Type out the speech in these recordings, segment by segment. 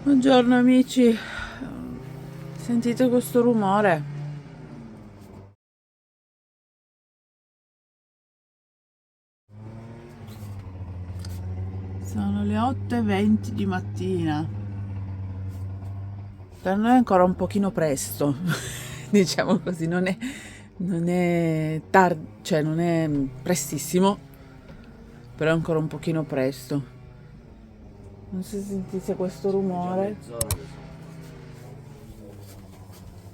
Buongiorno amici, sentite questo rumore? Sono le 8:20 di mattina. Per noi è ancora un pochino presto, diciamo così, non è tardi, cioè non è prestissimo, però è ancora un pochino presto. Non so se sentite questo rumore.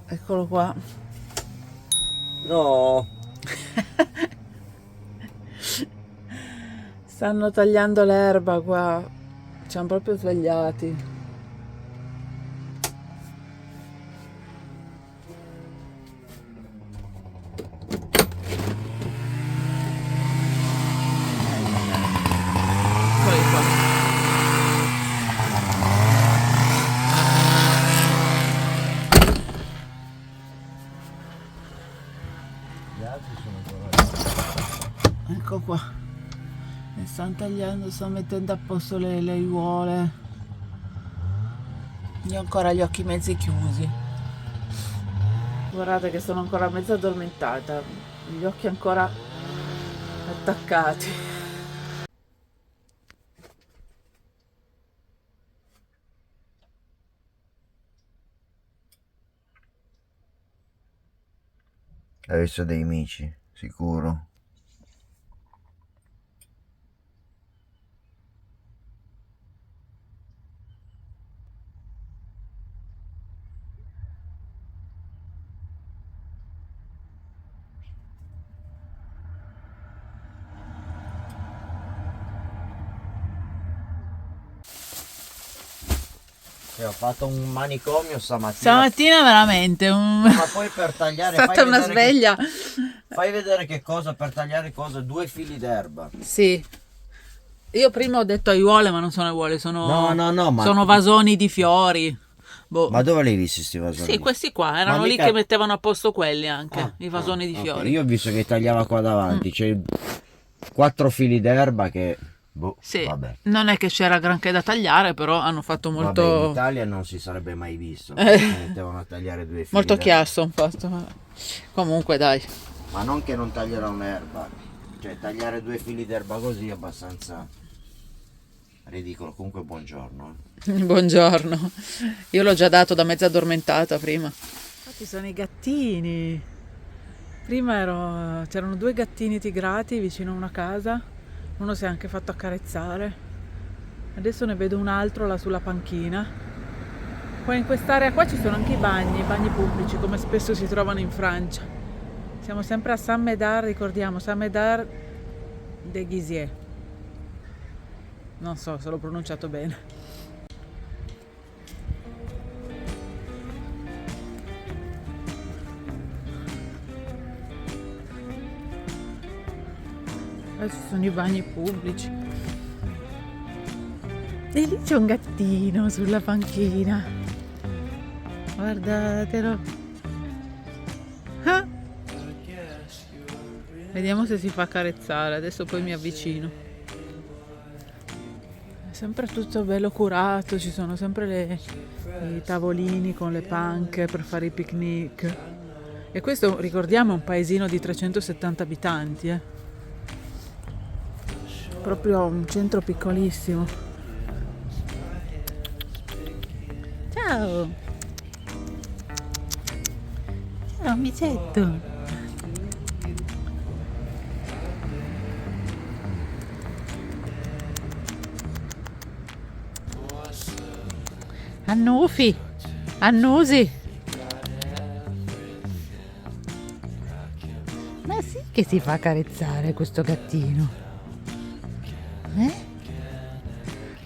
Eccolo qua. No, Stanno tagliando l'erba qua. Ci hanno proprio svegliati. Eccoli qua. gli altri sono ancora. Ecco qua. E stanno tagliando, stanno mettendo a posto le aiuole. Io ho ancora gli occhi mezzi chiusi. Guardate che sono ancora mezza addormentata. Gli occhi ancora attaccati. Hai visto dei mici, sicuro? Ho fatto un manicomio stamattina. Stamattina veramente Ma poi per è tagliare stata una sveglia. fai vedere che cosa per tagliare cosa, 2 fili d'erba. Sì. Io prima ho detto aiuole, ma non sono aiuole, No, ma sono vasoni di fiori. Boh. ma dove li hai visti sti vasoni? Sì, questi qua erano Ma lì mica- che mettevano a posto quelli anche, i vasoni di ok. fiori. Io ho visto che tagliava qua davanti, c'è 4 fili d'erba che Sì, vabbè. non è che c'era granché da tagliare, però hanno fatto Vabbè, in molto, Italia non si sarebbe mai visto, si mettevano a tagliare 2 fili molto d'erba. chiasso un fatto. Comunque dai, Ma non che non taglieranno l'erba, cioè tagliare 2 fili d'erba così è abbastanza ridicolo. Comunque buongiorno. buongiorno. Io l'ho già dato da mezza addormentata prima. Infatti sono i gattini. Prima c'erano 2 gattini tigrati vicino a una casa, uno si è anche fatto accarezzare. Adesso ne vedo un altro là sulla panchina. Poi in quest'area qua ci sono anche i bagni pubblici, come spesso si trovano in Francia. Siamo sempre a Saint-Médard, ricordiamo, Saint-Médard de Ghisier. Non so se l'ho pronunciato bene. Ci sono i bagni pubblici. E lì c'è un gattino sulla panchina. Guardatelo. Ah! Vediamo se si fa accarezzare. Adesso poi mi avvicino. È sempre tutto bello curato. Ci sono sempre i tavolini con le panche per fare i picnic. E questo, ricordiamo, è un paesino di 370 abitanti. Proprio un centro piccolissimo. Ciao! Ciao, amicetto! Annufi! Annusi! Ma sì che si fa carezzare questo gattino.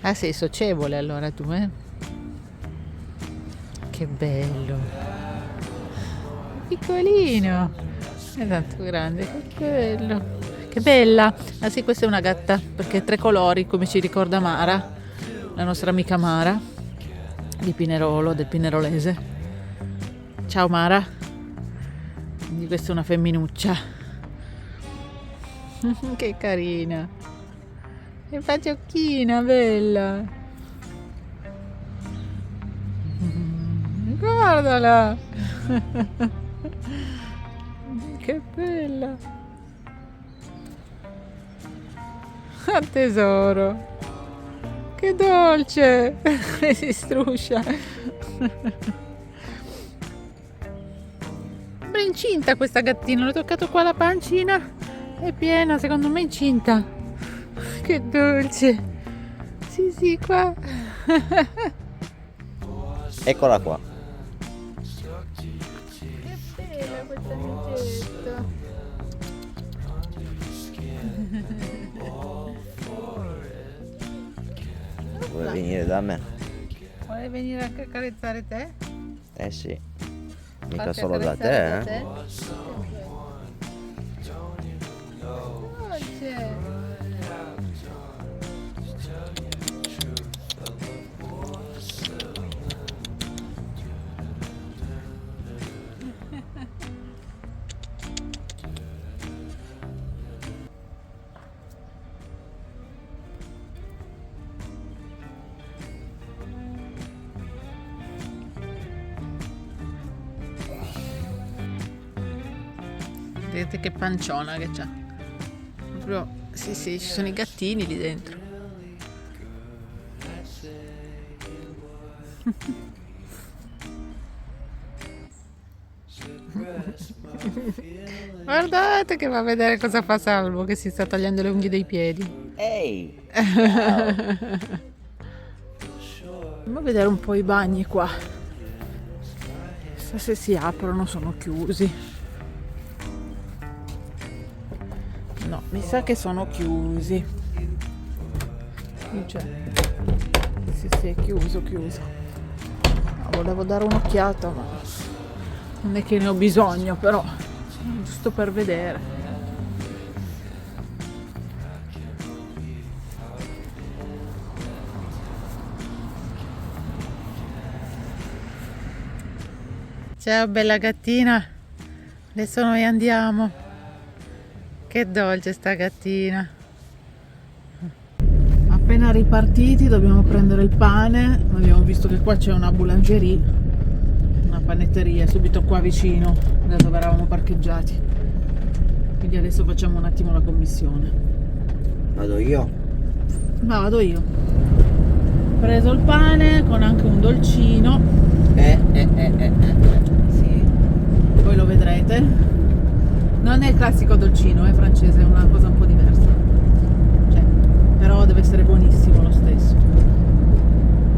Ah, sei socievole allora tu, eh? Che bello! Piccolino! È tanto grande, che bello! Che bella! Ah sì, questa è una gatta, perché è 3 colori, come ci ricorda Mara, la nostra amica Mara, di Pinerolo, del Pinerolese. Ciao Mara! Quindi questa è una femminuccia. Che carina! Che fa giocchina, bella! Guardala! Che bella! Ah, tesoro! Che dolce! Si struscia! Sembra incinta questa gattina, l'ho toccato qua la pancina, è piena, secondo me incinta. Che dolce! Sì, sì, qua! Eccola qua. Che bella questa amicetta! Vuoi venire da me? Vuoi venire anche a carezzare te? Eh sì. Mica Farti solo da accarezzare te, eh? Dolce! Vedete che panciona che c'ha. Proprio, sì, sì, ci sono i gattini lì dentro. Guardate che va a vedere cosa fa Salvo, che si sta tagliando le unghie dei piedi. Ehi! Andiamo a vedere un po' i bagni qua. Chissà se si aprono, sono chiusi. No, mi sa che sono chiusi. Sì, cioè. Sì, sì, è chiuso, chiuso. No, volevo dare un'occhiata, ma non è che ne ho bisogno, però giusto per vedere. Ciao bella gattina, adesso noi andiamo. Che dolce sta gattina. Appena ripartiti dobbiamo prendere il pane. Abbiamo visto che qua c'è una boulangerie, una panetteria subito qua vicino da dove eravamo parcheggiati. Quindi adesso facciamo un attimo la commissione. Vado io? Ma vado io. Ho preso il pane con anche un dolcino. Sì, poi lo vedrete. Non è il classico dolcino, è francese, è una cosa un po' diversa. Cioè, però deve essere buonissimo lo stesso.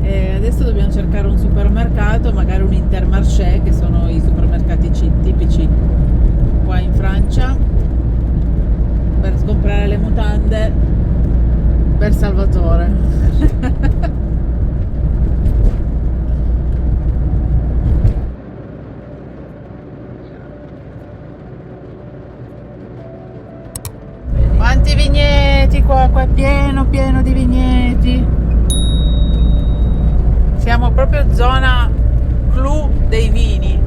E adesso dobbiamo cercare un supermercato, magari un Intermarché, che sono i supermercati tipici qua in Francia, per comprare le mutande per Salvatore. Quanti vigneti qua è pieno di vigneti. Siamo proprio zona clou dei vini.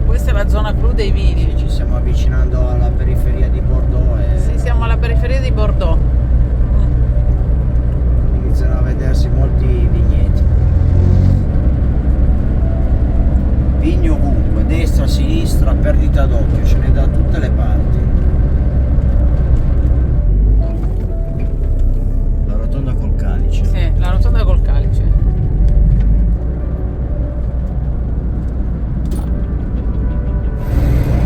Questa è la zona clou dei vini. Ci stiamo avvicinando alla periferia di Bordeaux e Sì, siamo alla periferia di Bordeaux. iniziano a vedersi molti vigneti. Vigni ovunque, destra, sinistra, perdita d'occhio, ce n'è da tutte le parti. La rotonda col calice. Sì, la rotonda col calice.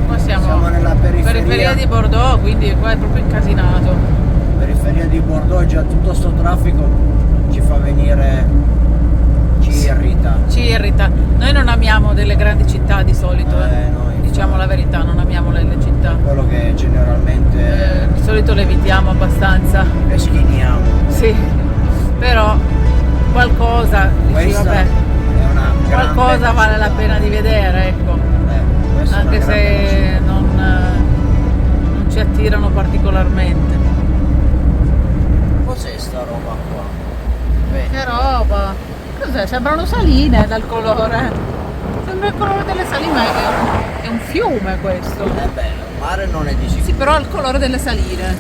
Qua siamo nella periferia di Bordeaux, quindi qua è proprio incasinato. periferia di Bordeaux, già tutto sto traffico ci fa venire, ci irrita. Ci irrita. Noi non amiamo delle grandi città di solito, No, infatti. diciamo la verità, non amiamo le città. Quello che generalmente Di solito le evitiamo abbastanza. le schiniamo. Sì, però qualcosa, dici Questa vabbè, è una gran qualcosa bella vale la città. pena di vedere, ecco. Questa è una Anche gran bella se città. non ci attirano particolarmente. Cos'è sta roba qua? Vedi? Che roba! Cos'è? Sembrano saline dal colore. Sembra il colore delle saline, ma è un fiume questo. È bello, il mare non è di Sì, sicuro. però ha il colore delle saline.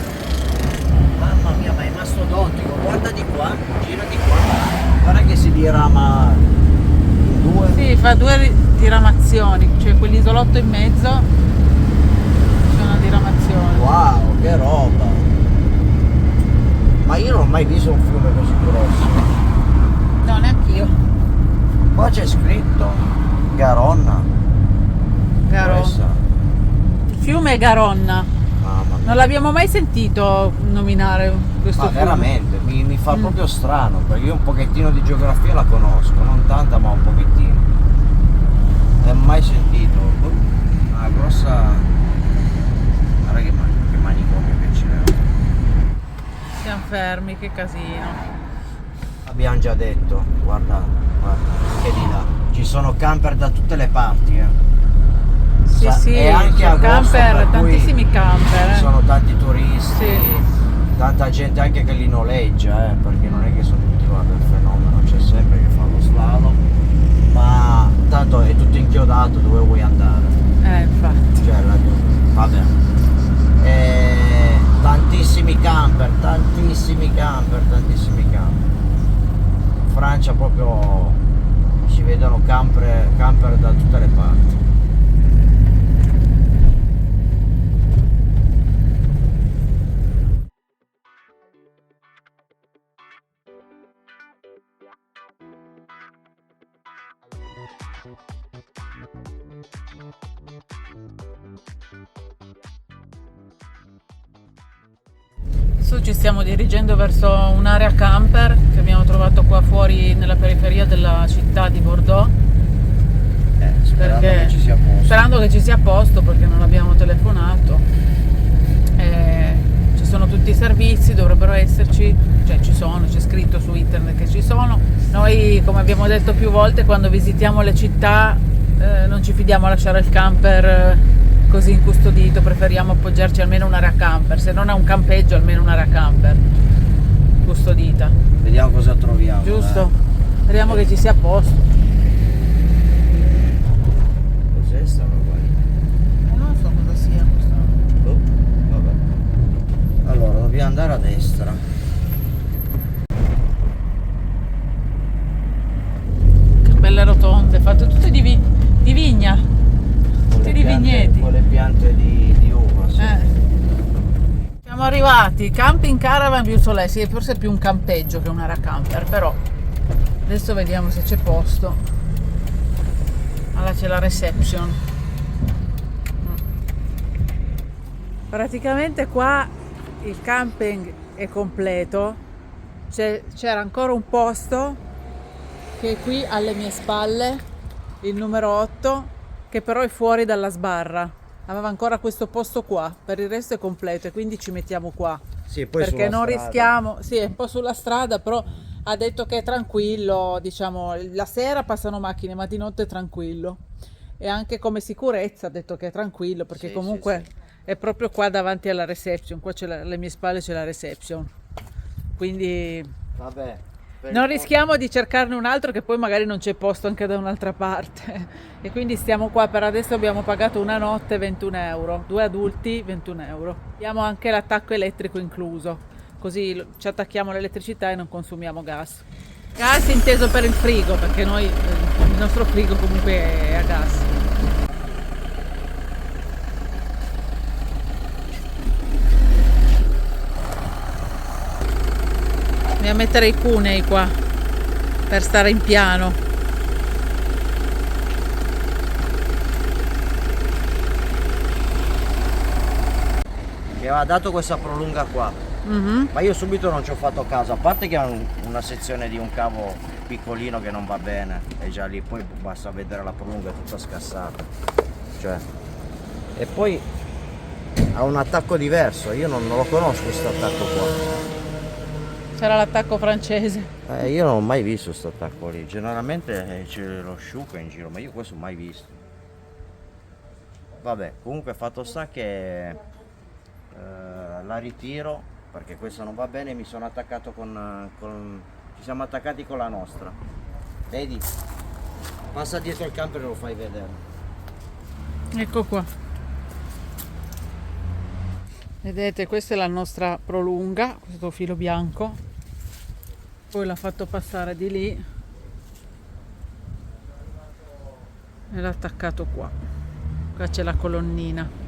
Mamma mia, ma è mastodontico, guarda di qua, gira di qua. Guarda che si dirama in due? Sì, fa due diramazioni, cioè quell'isolotto in mezzo c'è una diramazione. Wow, che roba! Ma io non ho mai visto un fiume così grosso. No, neanch'io. Qua c'è scritto Garonna. Garonna. Il fiume è Garonna. Mamma mia. Non l'abbiamo mai sentito nominare questo Ma fiume. veramente, mi fa proprio strano, perché io un pochettino di geografia la conosco, non tanta ma un pochettino. Non ho mai sentito. Una grossa. Guarda che manicomio che c'è. Siamo fermi, che casino. Abbiamo già detto, guarda, che di là. Ci sono camper da tutte le parti, Sì, sì, e anche c'è agosto, camper, per cui tantissimi camper. ci sono tanti turisti, Sì. tanta gente anche che li noleggia, perché non è che sono tutti, guarda, il fenomeno c'è sempre che fa lo slalom, ma tanto è tutto inchiodato dove vuoi andare. Infatti. Cioè, vabbè. Tantissimi camper, tantissimi camper. In Francia proprio si vedono camper da tutte le parti. Adesso ci stiamo dirigendo verso un'area camper che abbiamo trovato qua fuori nella periferia della città di Bordeaux. Sperando che ci sia posto. Sperando che ci sia posto perché non abbiamo telefonato. Ci sono tutti i servizi, dovrebbero esserci, cioè ci sono, c'è scritto su internet che ci sono. Noi, come abbiamo detto più volte, quando visitiamo le città non ci fidiamo a lasciare il camper così incustodito, preferiamo appoggiarci almeno un'area camper, se non a un campeggio almeno un'area camper custodita. Vediamo cosa troviamo. Giusto? Speriamo che ci sia posto. Cos'è sta roba lì? Non so cosa sia questo. Vabbè. Allora, dobbiamo andare a destra. Che belle rotonde, fatte tutte di vigna. Tutti di vigneti. Con le piante di uva, sì. Siamo arrivati, Camping Caravan Vieux Soleil, sì, forse è più un campeggio che un'area camper, però adesso vediamo se c'è posto. Allora c'è la reception. Praticamente qua il camping è completo, c'era ancora un posto che è qui alle mie spalle, il numero 8, che però è fuori dalla sbarra. Aveva ancora questo posto qua, per il resto è completo e quindi ci mettiamo qua. Sì, poi perché sulla non strada. rischiamo, sì, è un po' sulla strada, però ha detto che è tranquillo, diciamo, la sera passano macchine, ma di notte è tranquillo. E anche come sicurezza ha detto che è tranquillo, perché Sì, comunque sì. è proprio qua davanti alla reception, qua alle mie spalle c'è la reception. Quindi Vabbè. non rischiamo di cercarne un altro che poi magari non c'è posto anche da un'altra parte. E quindi stiamo qua, per adesso abbiamo pagato una notte 21 euro, 2 adulti 21 euro. Abbiamo anche l'attacco elettrico incluso, così ci attacchiamo all'elettricità e non consumiamo gas. Gas inteso per il frigo, perché noi il nostro frigo comunque è a gas. Andiamo a mettere i cunei qua per stare in piano. Mi aveva dato questa prolunga qua, ma io subito non ci ho fatto caso, a parte che ha una sezione di un cavo piccolino che non va bene, e già lì poi basta vedere la prolunga è tutta scassata, cioè, e poi ha un attacco diverso, io non lo conosco questo attacco qua. C'era l'attacco francese. Io non ho mai visto questo attacco lì, generalmente c'è lo sciuco in giro, ma io questo mai visto. Vabbè, comunque fatto sta che la ritiro perché questa non va bene, mi sono attaccato ci siamo attaccati con la nostra. Vedi? Passa dietro il camper e lo fai vedere. Ecco qua. Vedete, questa è la nostra prolunga, questo filo bianco. Poi l'ha fatto passare di lì. e l'ha attaccato qua. Qua c'è la colonnina.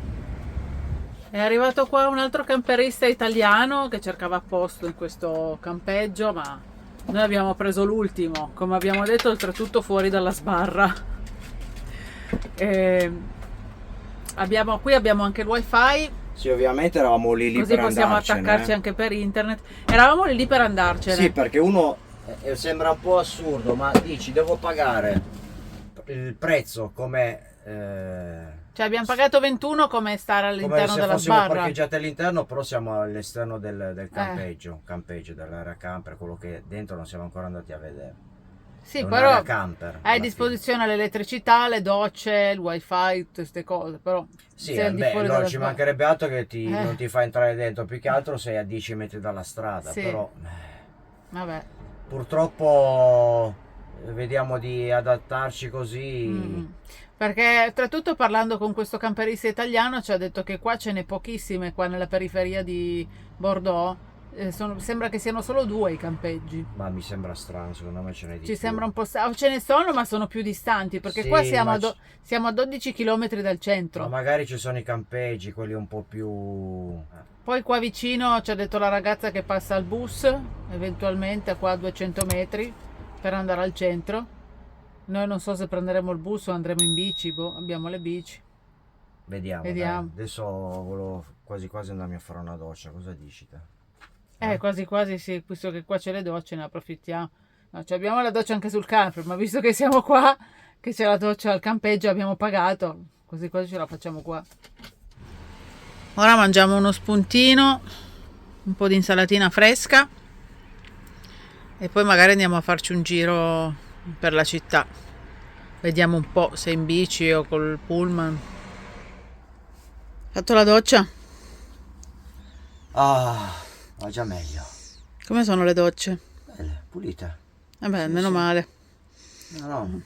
È arrivato qua un altro camperista italiano che cercava posto in questo campeggio, ma noi abbiamo preso l'ultimo, come abbiamo detto, oltretutto fuori dalla sbarra. Qui abbiamo anche il wifi, Sì, ovviamente eravamo lì così per possiamo andarcene, attaccarci anche per internet. Eravamo lì per andarcene. Sì, perché uno sembra un po' assurdo, ma dici devo pagare il prezzo come Cioè abbiamo pagato 21 come stare come all'interno se della fossimo sbarra. parcheggiati all'interno, però siamo all'esterno del campeggio dell'area camper, quello che dentro non siamo ancora andati a vedere. Sì, È però un'area camper, hai a alla disposizione l'elettricità, le docce, il wifi, tutte queste cose, però Sì, sei al di fuori allora dalla ci sbarra. mancherebbe altro che non ti fa entrare dentro, più che altro sei a 10 metri dalla strada, Sì. però Vabbè. purtroppo vediamo di adattarci così. Perché oltretutto parlando con questo camperista italiano ci ha detto che qua ce n'è pochissime, qua nella periferia di Bordeaux, sembra che siano solo 2 i campeggi. Ma mi sembra strano, secondo me ce n'è di Ci più. sembra un po' ce ne sono, ma sono più distanti, perché Sì, qua siamo ma siamo a 12 km dal centro. Ma magari ci sono i campeggi, quelli un po' più... Poi qua vicino ci ha detto la ragazza che passa al bus, eventualmente qua a 200 metri, per andare al centro. Noi non so se prenderemo il bus o andremo in bici, abbiamo le bici. Vediamo. Vediamo. Dai. Adesso volevo quasi andarmi a fare una doccia, cosa dici te? Quasi quasi sì, visto che qua c'è le docce ne approfittiamo. No, cioè abbiamo la doccia anche sul camper, ma visto che siamo qua, che c'è la doccia al campeggio, abbiamo pagato, così quasi ce la facciamo qua. Ora mangiamo uno spuntino, un po' di insalatina fresca e poi magari andiamo a farci un giro per la città. Vediamo un po' se in bici o col pullman. Fatto la doccia? Ah, va già meglio. Come sono le docce? Belle, pulite. Vabbè, meno male. No, mi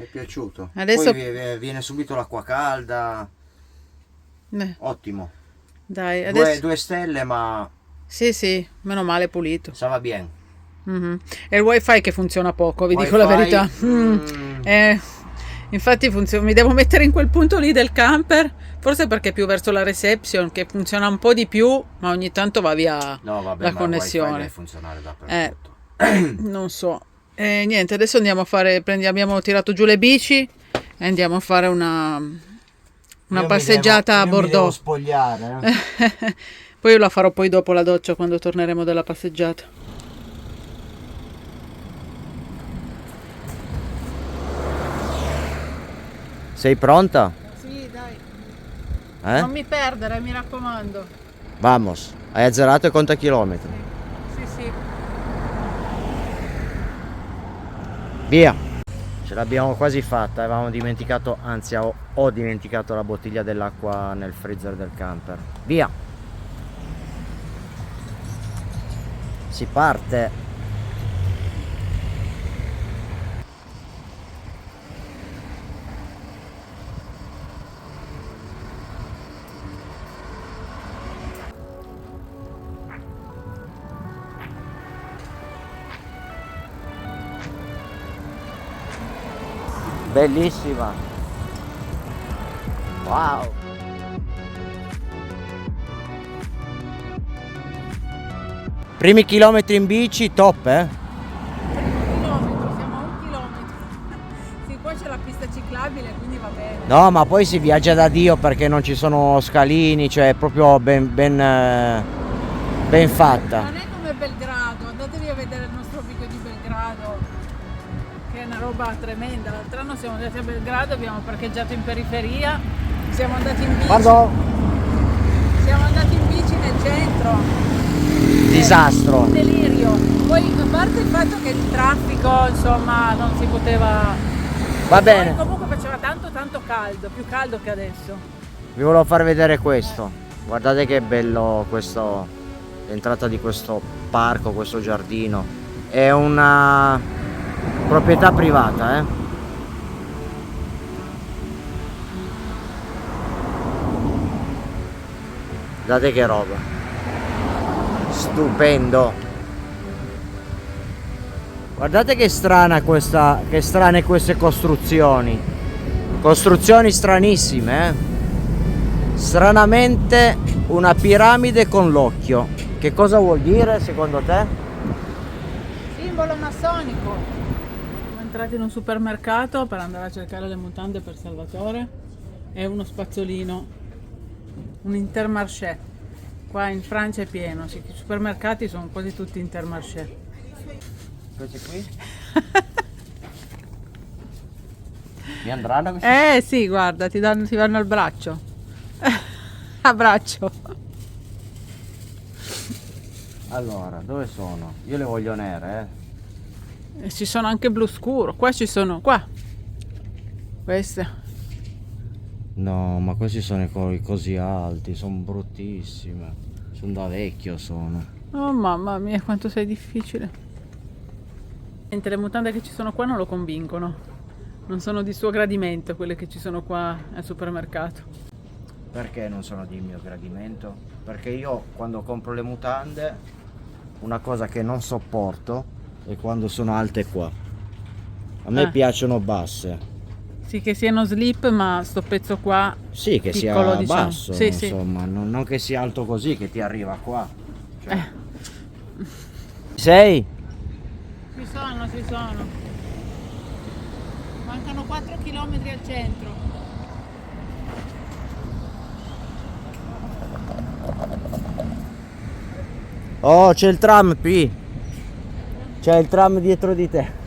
è piaciuto. Adesso- Poi viene subito l'acqua calda. Ottimo. Dai, adesso... 2 stelle, ma Sì, meno male pulito. ça va bien. È il wifi che funziona poco, vi dico la Wifi, verità. Infatti mi devo mettere in quel punto lì del camper, forse perché è più verso la reception, che funziona un po' di più, ma ogni tanto va via No, vabbè, la ma il wifi connessione. deve funzionare dappertutto. Non so. Niente, adesso andiamo a fare, abbiamo tirato giù le bici e andiamo a fare una passeggiata a Io mi devo Bordeaux. spogliare. Poi io la farò poi dopo la doccia, quando torneremo dalla passeggiata. Sei pronta? Sì, dai. Eh? Non mi perdere, mi raccomando. Vamos, hai azzerato e conta chilometri. Sì. Via! Ce l'abbiamo quasi fatta, avevamo dimenticato, anzi ho dimenticato la bottiglia dell'acqua nel freezer del camper. Via! Si parte! Bellissima! Wow! Primi chilometri in bici, top, eh? Chilometro, siamo a 1 chilometro. Sì, qua c'è la pista ciclabile, quindi va bene. No, ma poi si viaggia da Dio perché non ci sono scalini, cioè è proprio ben fatta. Non è come Belgrado, andatevi a vedere il nostro video di Belgrado, che è una roba tremenda. L'altro anno siamo andati a Belgrado, abbiamo parcheggiato in periferia, siamo andati in bici. Pardon. Siamo andati in bici nel centro. Disastro. Un delirio. Poi a parte il fatto che il traffico, insomma, non si poteva. Va bene. Poi, comunque faceva tanto caldo, più caldo che adesso. Vi volevo far vedere questo. Guardate che bello questo, l'entrata di questo parco, questo giardino. È una proprietà privata, eh. Guardate che roba. Stupendo. Guardate che strana che strane queste costruzioni. Costruzioni stranissime, Stranamente una piramide con l'occhio. Che cosa vuol dire secondo te? Simbolo massonico. Siamo entrati in un supermercato per andare a cercare le mutande per Salvatore e uno spazzolino, un Intermarché. Qua in Francia è pieno, i supermercati sono quasi tutti Intermarché. Questi qui? Mi andranno questi? Sì, guarda, ti vanno al braccio. A braccio. Allora, dove sono? Io le voglio nere, E ci sono anche blu scuro. Qua ci sono, qua. Queste. No, ma questi sono i colori così alti, sono bruttissime. Sono da vecchio, sono. Oh mamma mia, quanto sei difficile. Mentre le mutande che ci sono qua non lo convincono. Non sono di suo gradimento quelle che ci sono qua al supermercato. Perché non sono di mio gradimento? Perché io quando compro le mutande, una cosa che non sopporto è quando sono alte qua. A me piacciono basse. Sì, che siano slip, ma sto pezzo qua Sì, che piccolo, sia diciamo. basso, Sì, sì. insomma, non che sia alto così che ti arriva qua. Cioè. Sei? Ci sono. Mancano 4 km al centro. Oh, c'è il tram qui. C'è il tram dietro di te.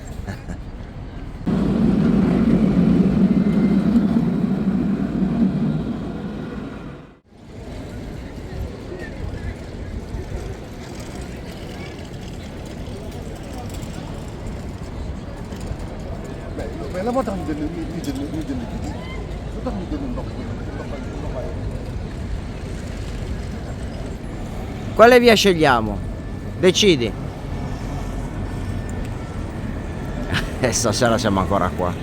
Quale via scegliamo? Decidi. E stasera siamo ancora qua.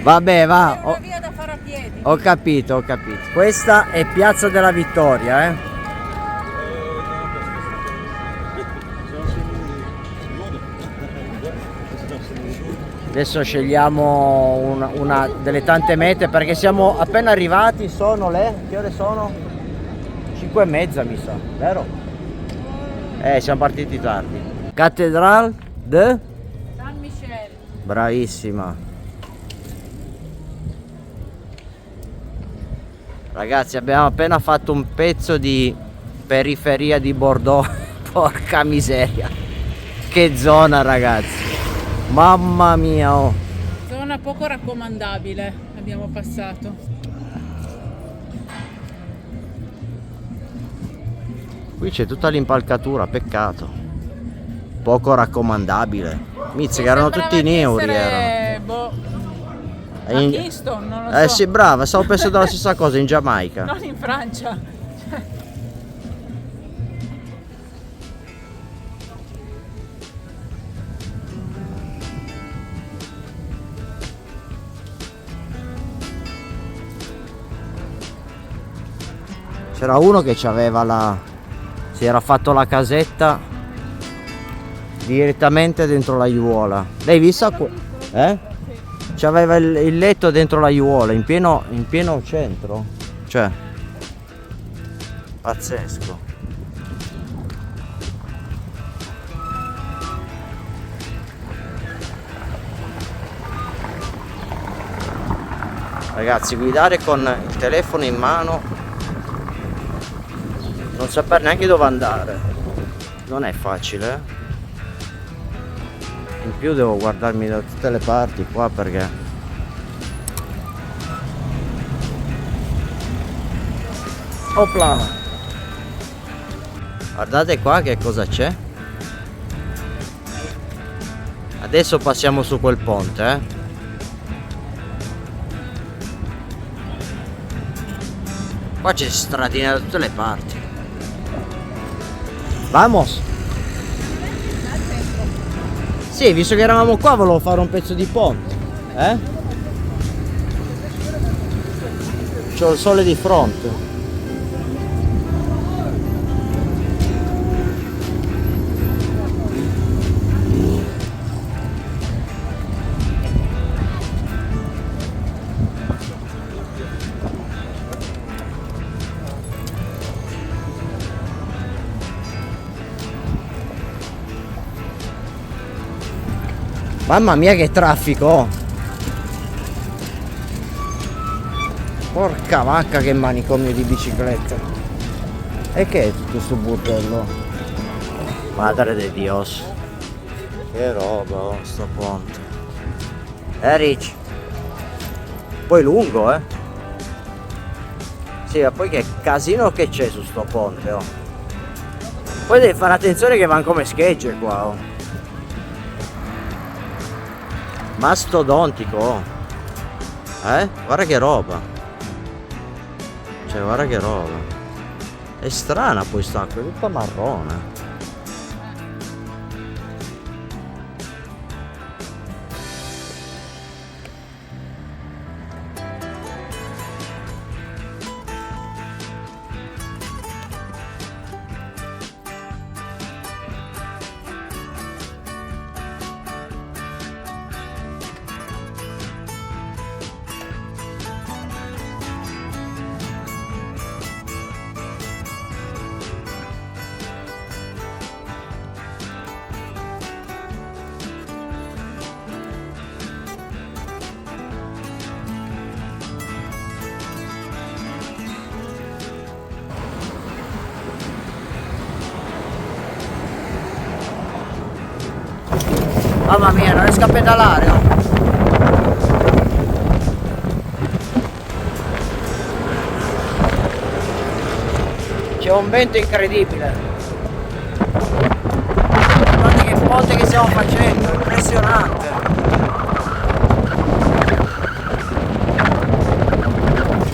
Vabbè, va. È una via da fare a piedi. Ho capito. Questa è Piazza della Vittoria, Adesso scegliamo una delle tante mete perché siamo appena arrivati, sono che ore sono? 5:30 mi sa, vero? Siamo partiti tardi. Cattedrale de San Michele. Bravissima. Ragazzi, abbiamo appena fatto un pezzo di periferia di Bordeaux. Porca miseria. Che zona, ragazzi. Mamma mia, oh. Zona poco raccomandabile abbiamo passato. Qui c'è tutta l'impalcatura, peccato. Poco raccomandabile. Mizzica, che erano tutti in euro, erano. Boh. A Kingston, non lo so. Sì, brava, stavo pensando la stessa cosa, in Giamaica. Non in Francia. C'era uno che si era fatto la casetta direttamente dentro la aiuola. L'hai vista? C'aveva il letto dentro la aiuola, in pieno centro. Cioè, pazzesco. Ragazzi, guidare con il telefono in mano, non saper neanche dove andare, non è facile. In più devo guardarmi da tutte le parti qua perché opla. Guardate qua che cosa c'è. Adesso passiamo su quel ponte, Qua c'è stradina da tutte le parti. Vamos! Sì, visto che eravamo qua volevo fare un pezzo di ponte. C'ho il sole di fronte. Mamma mia che traffico! Porca vacca che manicomio di biciclette! E che è tutto sto burdello? Madre de Dios! Che roba, oh, sto ponte! Rich! Poi lungo, eh? Sì, ma poi che casino che c'è su sto ponte, oh! Poi devi fare attenzione che van come schegge qua, oh! Mastodontico, oh! Guarda che roba! Cioè, guarda che roba! È strana poi sta, è tutta marrone! Mamma mia, non riesco a pedalare, oh. C'è un vento incredibile. Guardate che ponte che stiamo facendo, impressionante.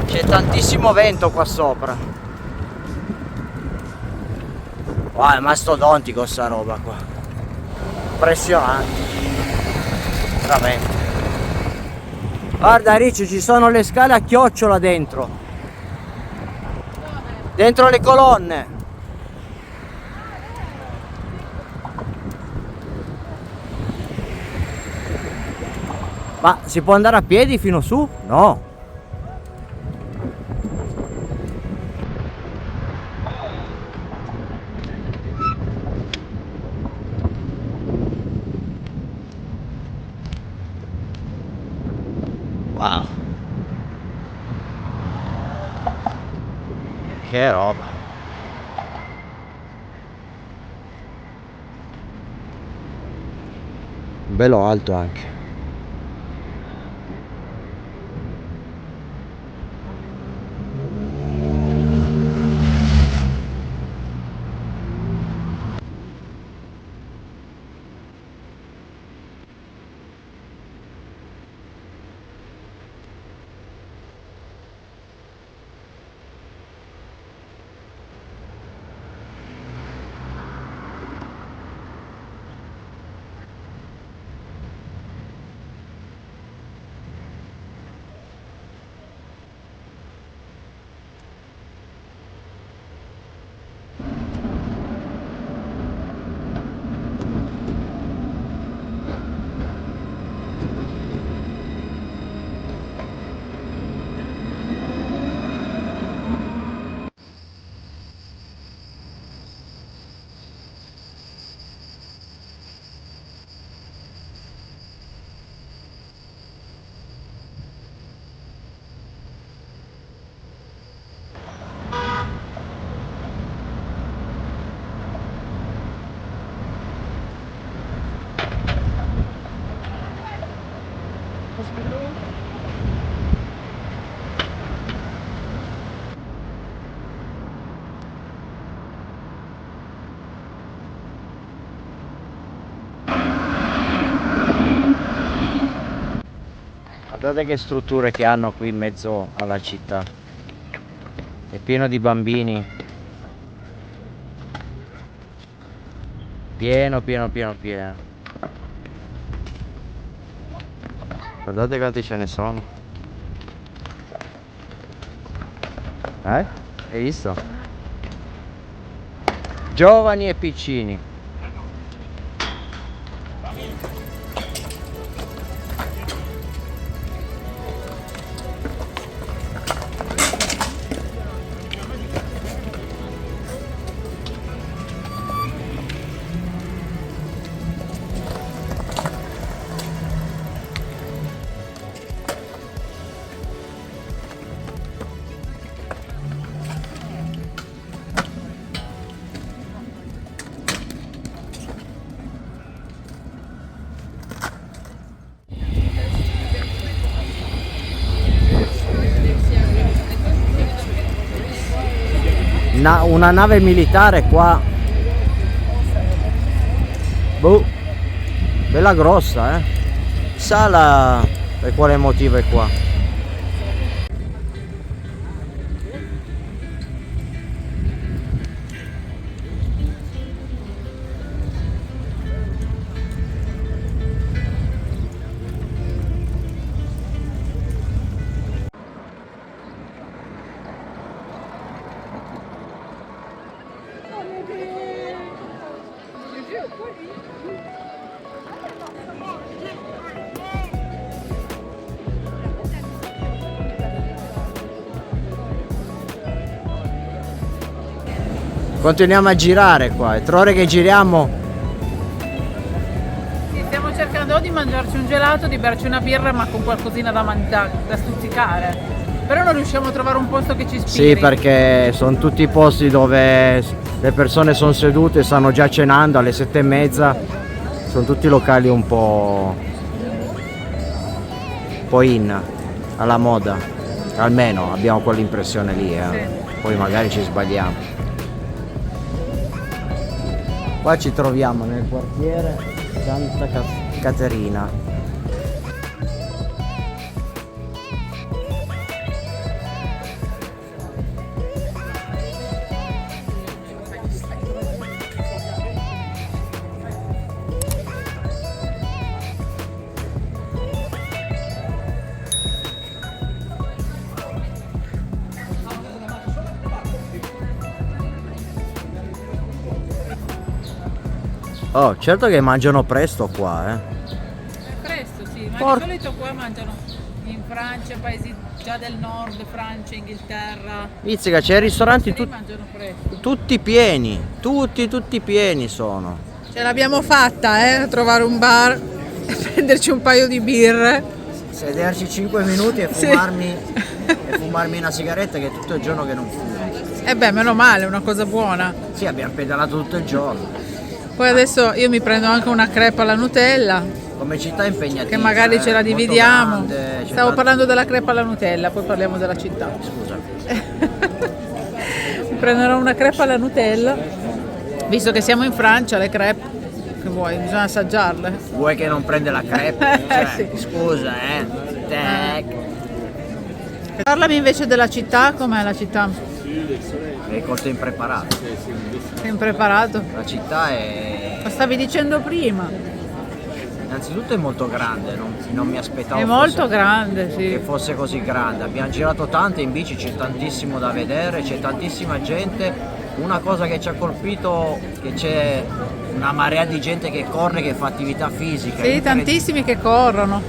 C'è tantissimo vento qua sopra. Wow, è mastodontico sta roba qua. Impressionante. Veramente. Guarda Ricci, ci sono le scale a chiocciola dentro. Dentro le colonne. Ma si può andare a piedi fino su? No. Wow. Che roba. Bello alto anche. Guardate che strutture che hanno qui in mezzo alla città. È pieno di bambini. Pieno, pieno, pieno, pieno. Guardate quanti ce ne sono. Hai visto? Giovani e piccini. una nave militare qua. Boh, bella grossa, Sa per quale motivo è qua. Continuiamo a girare qua, è 3 ore che giriamo. Sì, stiamo cercando di mangiarci un gelato, di berci una birra, ma con qualcosina da mangiare, da stuzzicare. Però non riusciamo a trovare un posto che ci ispiri. Sì, perché sono tutti posti dove le persone sono sedute, stanno già cenando alle 7:30. Sono tutti locali un po' alla moda. Almeno abbiamo quell'impressione lì, Sì. Poi magari ci sbagliamo. Qua ci troviamo nel quartiere Santa Caterina. Oh, certo che mangiano presto qua, È presto, sì, ma Por- di solito qua mangiano in Francia, paesi già del nord, Francia, Inghilterra. Pizzica, c'è ristoranti Lì mangiano presto. tutti pieni, tutti pieni sono. Ce l'abbiamo fatta, trovare un bar e prenderci un paio di birre. Sederci 5 minuti e Sì. fumarmi una sigaretta, che è tutto il giorno che non fumo. E beh, meno male, è una cosa buona. Sì, abbiamo pedalato tutto il giorno. Poi adesso io mi prendo anche una crepa alla Nutella, Come città impegnativa. che magari ce la molto dividiamo. grande, c'è Stavo tanto- parlando della crepa alla Nutella, poi parliamo della città. Scusa. Mi prenderò una crepa alla Nutella, visto che siamo in Francia, le crepe, che vuoi, bisogna assaggiarle. Vuoi che non prende la crepe? Cioè, Sì. Scusa, Tac. Parlami invece della città, com'è la città? È col tempo impreparato. Sei impreparato? La città è... Lo stavi dicendo prima, Innanzitutto è molto grande, non mi aspettavo è fosse- molto grande, che sì. fosse così grande. Abbiamo girato tanto in bici, c'è tantissimo da vedere, c'è tantissima gente. Una cosa che ci ha colpito è che c'è una marea di gente che corre, che fa attività fisica. Sì, tantissimi che corrono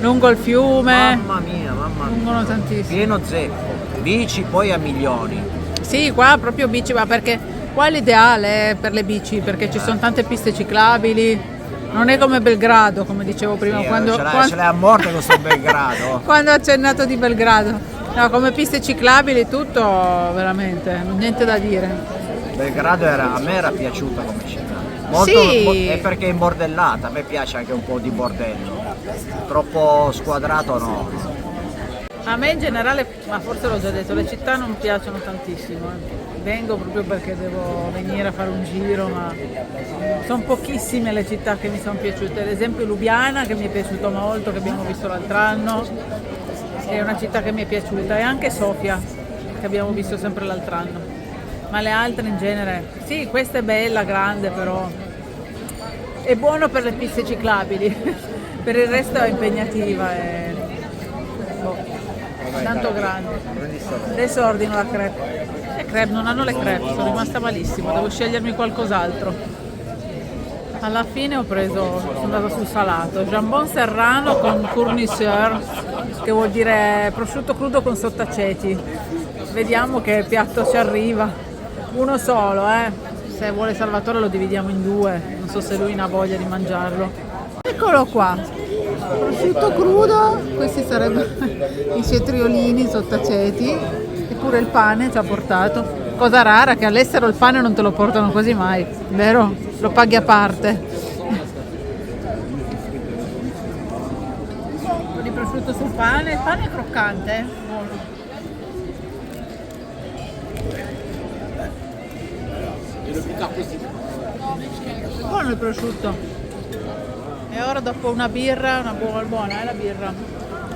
lungo il fiume, Mamma mia, lungono tantissimo. pieno zeppo, bici poi a milioni. Sì, qua proprio bici, ma perché qua è l'ideale per le bici, perché ci sono tante piste ciclabili, non è come Belgrado, come dicevo prima, Sì, quando, ce l'hai a morte questo Belgrado. quando ho accennato di Belgrado. No, come piste ciclabili tutto veramente, niente da dire. Belgrado a me era piaciuta come città. Sì. È perché è imbordellata, a me piace anche un po' di bordello. Troppo squadrato no. A me in generale, ma forse l'ho già detto, le città non piacciono tantissimo. Vengo proprio perché devo venire a fare un giro, ma sono pochissime le città che mi sono piaciute. Ad esempio Lubiana, che mi è piaciuto molto, che abbiamo visto l'altro anno, è una città che mi è piaciuta, e anche Sofia, che abbiamo visto sempre l'altro anno. Ma le altre in genere, sì, questa è bella, grande, però è buono per le piste ciclabili, per il resto è impegnativa. Tanto grande. Adesso ordino la crepe. Le crepe non hanno le crepe, sono rimasta malissimo, devo scegliermi qualcos'altro. Alla fine sono andata sul salato, jambon serrano con fournisseur, che vuol dire prosciutto crudo con sottaceti. Vediamo che piatto ci arriva. Uno solo, Se vuole Salvatore lo dividiamo in due, non so se lui ha voglia di mangiarlo. Eccolo qua, prosciutto crudo, questi sarebbero i cetriolini sottaceti, eppure il pane ci ha portato. Cosa rara, che all'estero il pane non te lo portano quasi mai, vero? Lo paghi a parte. Un po' di prosciutto sul pane, il pane è croccante, buono. Buono il prosciutto. E ora dopo una birra, una buona la birra.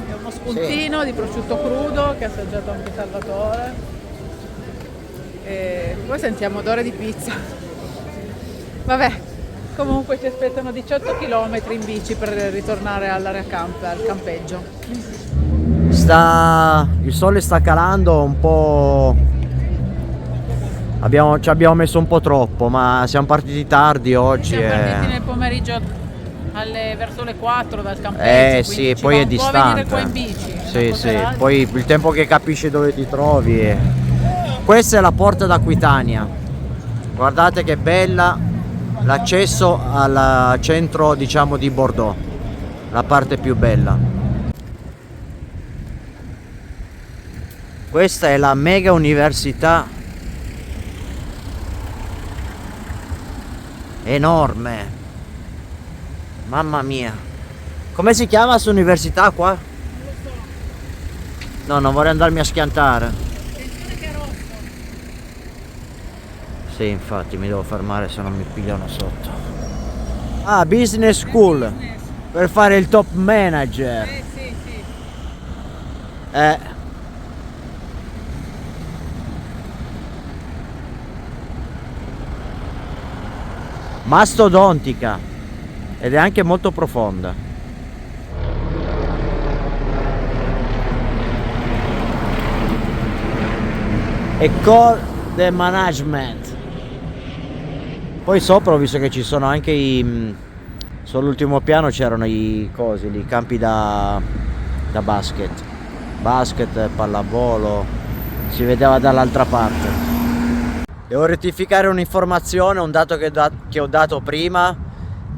E uno spuntino di prosciutto crudo che ha assaggiato anche Salvatore. E poi sentiamo odore di pizza. Vabbè, comunque ci aspettano 18 km in bici per ritornare all'area al campeggio. Il sole sta calando un po'. Ci abbiamo messo un po' troppo, ma siamo partiti tardi oggi. Siamo partiti nel pomeriggio verso le 4 dal campeggio. Sì, poi è distante. Venire qua in bici. Sì, poi il tempo che capisci dove ti trovi. Questa è la porta d'Aquitania. Guardate che bella, l'accesso al centro, diciamo, di Bordeaux, la parte più bella. Questa è la mega università, enorme, mamma mia. Come si chiama questa università qua? No, non vorrei andarmi a schiantare. Sì, infatti mi devo fermare se non mi pigliano sotto. Ah, business school, per fare il top manager. Sì. Mastodontica, ed è anche molto profonda. École de Management. Poi sopra ho visto che ci sono anche sull'ultimo piano c'erano i campi da basket, pallavolo, si vedeva dall'altra parte. Devo rettificare un'informazione, un dato che ho dato prima.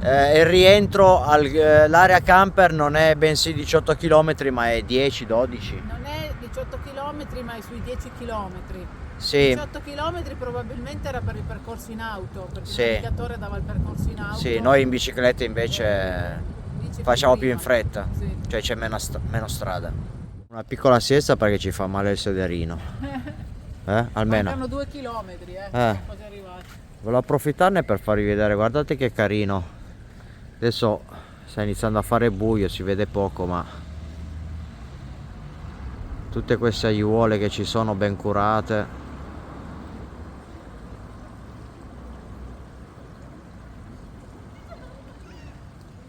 Il rientro all'area camper non è bensì 18 km ma è 10-12. Non è 18 km ma è sui 10 km. Sì. 18 km probabilmente era per il percorso in auto, perché Sì. il navigatore dava il percorso in auto. Sì, noi in bicicletta invece facciamo più in fretta, Sì. cioè c'è meno strada. Una piccola siesta perché ci fa male il sederino. Almeno. Mancano 2 chilometri, Eh. siamo quasi arrivati. Volevo approfittarne per farvi vedere, guardate che carino. Adesso sta iniziando a fare buio, si vede poco, ma tutte queste aiuole che ci sono ben curate.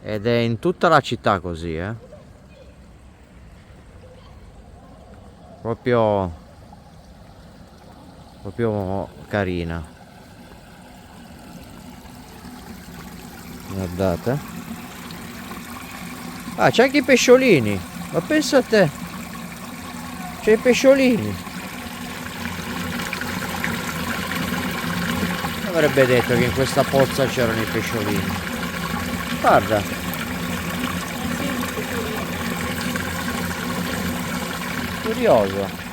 Ed è in tutta la città così, proprio carina. Guardate. Ah, c'è anche i pesciolini, ma pensa a te, c'è i pesciolini. Avrebbe detto che in questa pozza c'erano i pesciolini. Guarda. Curioso.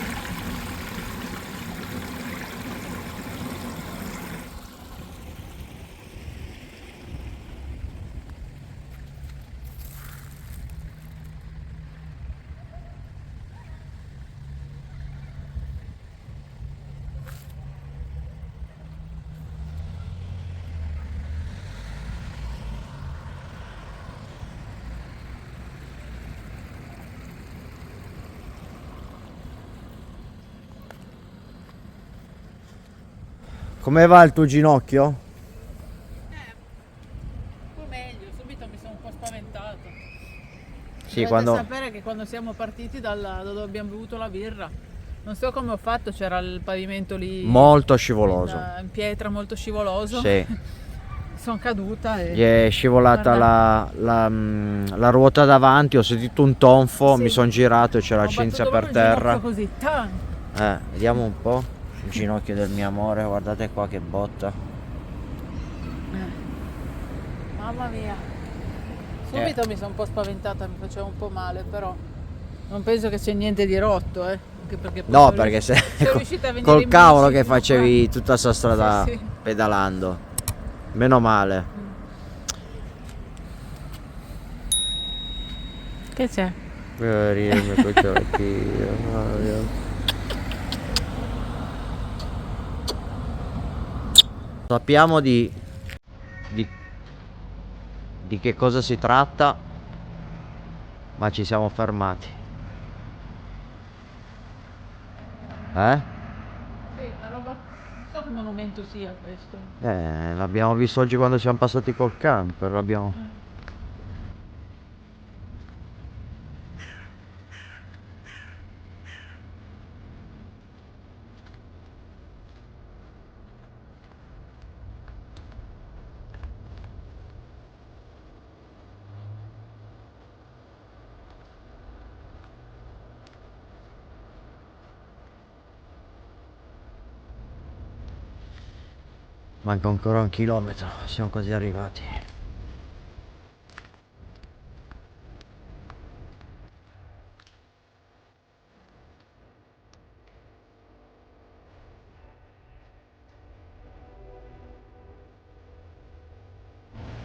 Come va il tuo ginocchio? Un po' meglio, subito mi sono un po' spaventato. Sì, Dovete sapere che quando siamo partiti da dove abbiamo bevuto la birra, non so come ho fatto, c'era il pavimento lì molto scivoloso. in pietra, molto scivoloso. Sì. Sono caduta e Gli è scivolata la ruota davanti, ho sentito un tonfo, Sì. mi sono girato e c'era ho Cinzia battuto per proprio il terra. ginocchio così, tan! Vediamo un po'. Il ginocchio del mio amore, guardate qua che botta. Mamma mia. Subito mi sono un po' spaventata, mi faceva un po' male, però non penso che c'è niente di rotto, anche perché poi No, sono perché se sono riuscita a venire col in cavolo bici che fino qua. facevi tutta sta strada Sì. pedalando. Meno male. Che c'è? Sappiamo di, di che cosa si tratta, ma ci siamo fermati. Sì, una roba. Non so che monumento sia questo. L'abbiamo visto oggi quando siamo passati col camper, l'abbiamo... Manca ancora 1 chilometro, siamo quasi arrivati.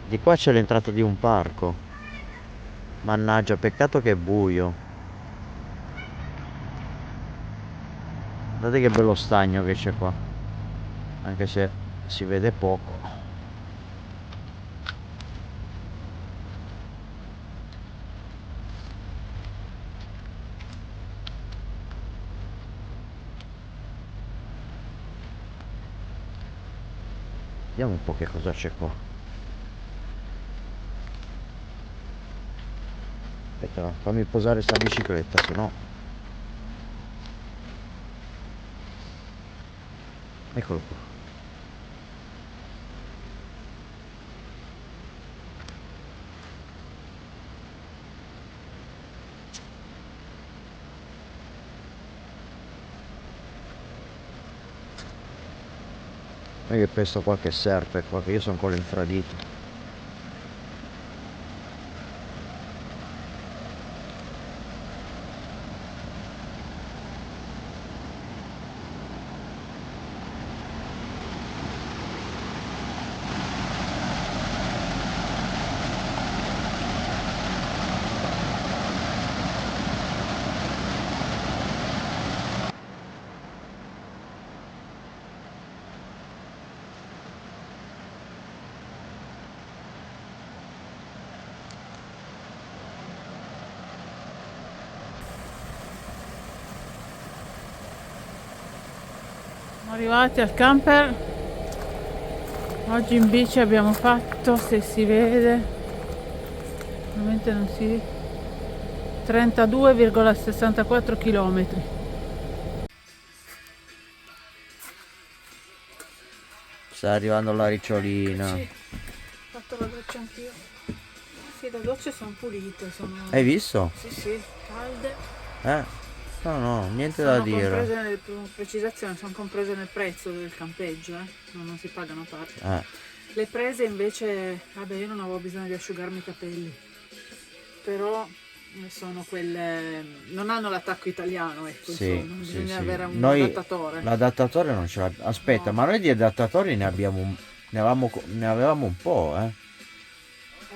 Di qua c'è l'entrata di un parco. Mannaggia, peccato che è buio. Guardate che bello stagno che c'è qua. Anche se si vede poco. Vediamo un po' che cosa c'è qua. Aspetta, fammi posare sta bicicletta, se no... Eccolo qua. Non è che pesto qualche serpe qua, che io sono con l'infradito. Siamo arrivati al camper. Oggi in bici abbiamo fatto, se si vede, ovviamente non si, 32,64 km. Sta arrivando la ricciolina. Sì, ho fatto la doccia anch'io. Sì, le docce sono pulite, sono... Hai visto? Sì, sì, calde. No, no, niente da Sono dire. comprese nel, precisazione, sono comprese nel prezzo del campeggio, non si pagano a parte. Le prese invece, vabbè, io non avevo bisogno di asciugarmi i capelli, però sono quelle, non hanno l'attacco italiano, ecco, Sì, insomma, sì, bisogna sì. avere un Noi adattatore. l'adattatore non ce l'abbiamo. Aspetta, No. ma noi di adattatori ne abbiamo ne avevamo un po',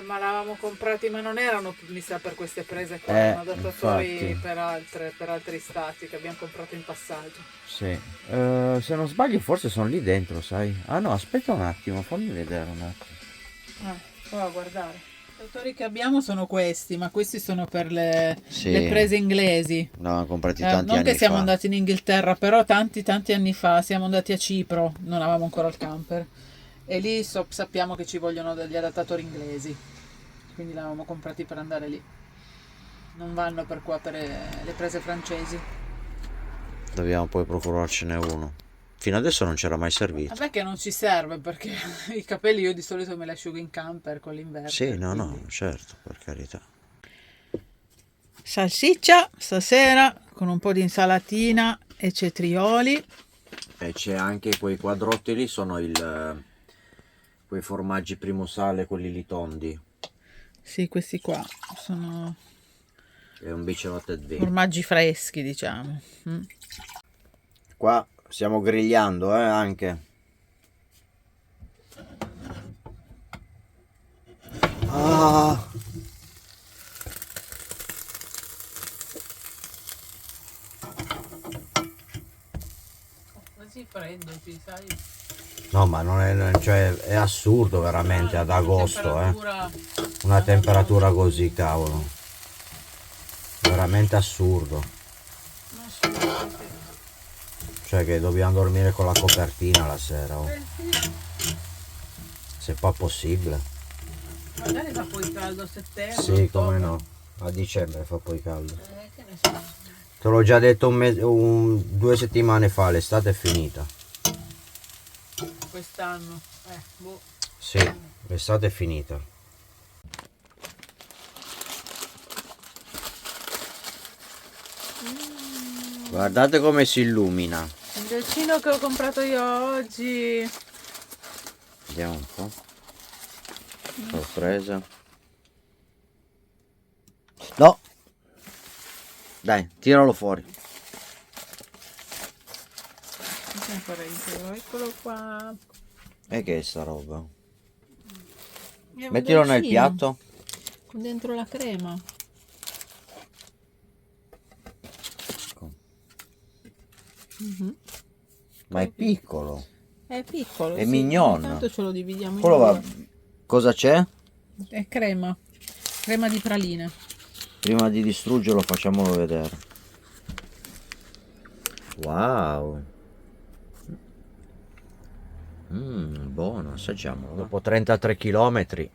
Ma l'avevamo comprati, ma non erano, mi sa, per queste prese qua, erano adattatori infatti. per altri stati che abbiamo comprato in passaggio. Sì. Se non sbaglio forse sono lì dentro, sai? Ah no, aspetta un attimo, fammi vedere un attimo. Prova a guardare. I adattatori che abbiamo sono questi, ma questi sono per le Sì. prese inglesi. Ne avevamo comprati tanti Non che anni siamo fa. andati in Inghilterra, però tanti anni fa siamo andati a Cipro, non avevamo ancora il camper. E lì sappiamo che ci vogliono degli adattatori inglesi, quindi li avevamo comprati per andare lì. Non vanno per qua per le prese francesi. Dobbiamo poi procurarcene uno. Fino adesso non c'era mai servito. Vabbè che non ci serve perché i capelli io di solito me li asciugo in camper con l'inverno. Sì, no, certo, per carità. Salsiccia stasera con un po' di insalatina e cetrioli. E c'è anche quei quadrotti lì, sono quei formaggi primo sale, quelli lì tondi. Sì, questi qua sono E un bicchierato di vino. formaggi freschi, diciamo. Qua stiamo grigliando, anche. Ah. Quasi freddo, ci sai? No, ma non è, cioè, è assurdo veramente ad agosto, Temperatura- una temperatura così, cavolo. Veramente assurdo. Cioè che dobbiamo dormire con la copertina la sera, oh. Se fa possibile. Magari fa poi caldo a settembre. Sì, come no. A dicembre fa poi caldo. Te l'ho già detto 2 settimane fa, l'estate è finita. Quest'anno. Boh. Sì, l'estate è finita. Guardate come si illumina. Il dolcino che ho comprato io oggi. Vediamo un po'. Sorpresa. No! Dai, tiralo fuori. Eccolo qua. E che è sta roba? È un Mettilo nel dolcino piatto. con dentro la crema. Ma è piccolo. È piccolo. È sì. mignon. Intanto ce lo dividiamo in Quello va... due. Cosa c'è? È crema. Crema di praline. Prima di distruggerlo facciamolo vedere. Wow. Buono, assaggiamolo. Dopo 33 km, ce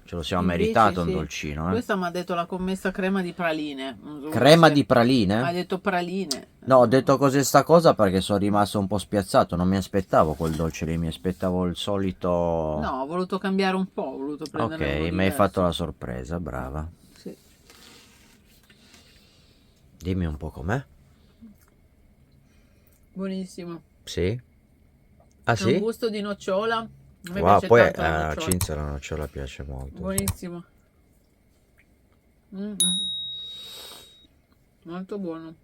lo siamo Invece, meritato un sì. dolcino. Questa mi ha detto la commessa crema di praline. Non so Crema se- di praline? Ha detto praline. No, ho detto cos'è sta cosa perché sono rimasto un po' spiazzato, non mi aspettavo quel dolce lì, mi aspettavo il solito... No, ho voluto cambiare un po', ho voluto prendere Ok, uno mi hai diverso. fatto la sorpresa, brava. Sì. Dimmi un po' com'è. Buonissimo. Sì? Ah Ha un sì? gusto di nocciola. A me Wow, piace poi tanto la a nocciola. Cinzia la nocciola piace molto. Sì. Buonissimo. Molto buono.